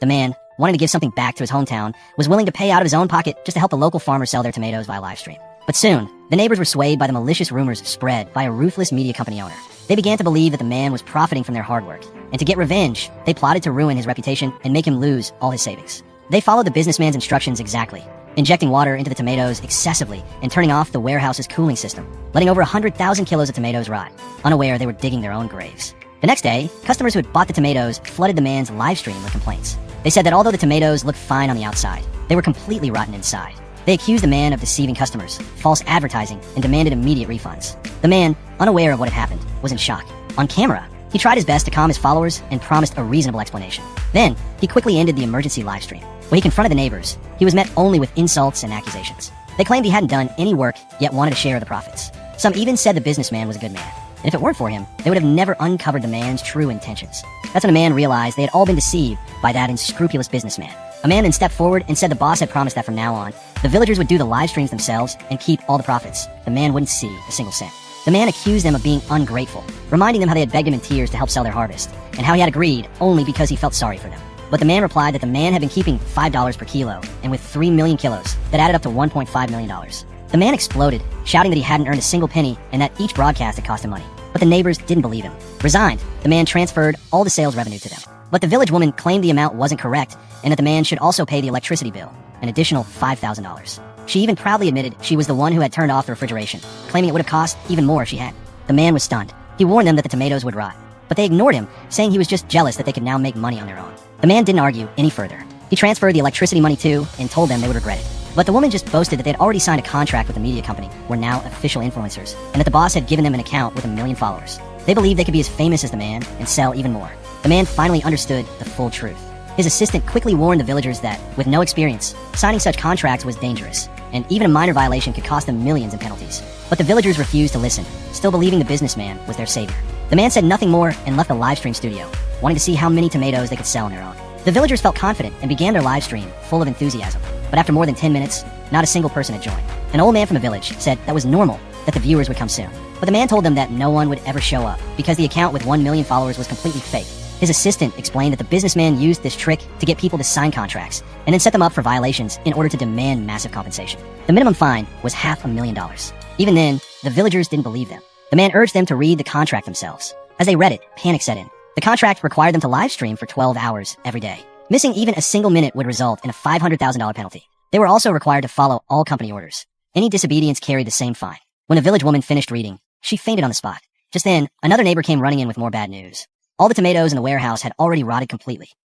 The man, wanting to give something back to his hometown, was willing to pay out of his own pocket just to help the local farmers sell their tomatoes via live stream. But soon, the neighbors were swayed by the malicious rumors spread by a ruthless media company owner. They began to believe that the man was profiting from their hard work, and to get revenge, they plotted to ruin his reputation and make him lose all his savings. They followed the businessman's instructions exactly, injecting water into the tomatoes excessively and turning off the warehouse's cooling system, letting over 100,000 kilos of tomatoes rot. Unaware they were digging their own graves. The next day, customers who had bought the tomatoes flooded the man's live stream with complaints. They said that although the tomatoes looked fine on the outside, they were completely rotten inside. They accused the man of deceiving customers, false advertising, and demanded immediate refunds. The man, unaware of what had happened, was in shock. On camera, he tried his best to calm his followers and promised a reasonable explanation. Then, he quickly ended the emergency live stream. When he confronted the neighbors, he was met only with insults and accusations. They claimed he hadn't done any work, yet wanted a share of the profits. Some even said the businessman was a good man, and if it weren't for him, they would have never uncovered the man's true intentions. That's when the man realized they had all been deceived by that unscrupulous businessman. A man then stepped forward and said the boss had promised that from now on, the villagers would do the live streams themselves and keep all the profits. The man wouldn't see a single cent. The man accused them of being ungrateful, reminding them how they had begged him in tears to help sell their harvest, and how he had agreed only because he felt sorry for them. But the man replied that the man had been keeping $5 per kilo, and with 3 million kilos, that added up to $1.5 million. The man exploded, shouting that he hadn't earned a single penny and that each broadcast had cost him money. But the neighbors didn't believe him. Resigned, the man transferred all the sales revenue to them. But the village woman claimed the amount wasn't correct, and that the man should also pay the electricity bill, an additional $5,000. She even proudly admitted she was the one who had turned off the refrigeration, claiming it would have cost even more if she had. The man was stunned. He warned them that the tomatoes would rot, but they ignored him, saying he was just jealous that they could now make money on their own. The man didn't argue any further. He transferred the electricity money too, and told them they would regret it. But the woman just boasted that they had already signed a contract with the media company, were now official influencers, and that the boss had given them an account with 1 million followers. They believed they could be as famous as the man and sell even more. The man finally understood the full truth. His assistant quickly warned the villagers that, with no experience, signing such contracts was dangerous, and even a minor violation could cost them millions in penalties. But the villagers refused to listen, still believing the businessman was their savior. The man said nothing more and left the live stream studio, wanting to see how many tomatoes they could sell on their own. The villagers felt confident and began their live stream, full of enthusiasm. But after more than 10 minutes, not a single person had joined. An old man from the village said that was normal, that the viewers would come soon. But the man told them that no one would ever show up, because the account with 1 million followers was completely fake. His assistant explained that the businessman used this trick to get people to sign contracts, and then set them up for violations in order to demand massive compensation. The minimum fine was $500,000. Even then, the villagers didn't believe them. The man urged them to read the contract themselves. As they read it, panic set in. The contract required them to live stream for 12 hours every day. Missing even a single minute would result in a $500,000 penalty. They were also required to follow all company orders. Any disobedience carried the same fine. When the village woman finished reading, she fainted on the spot. Just then, another neighbor came running in with more bad news. All the tomatoes in the warehouse had already rotted completely.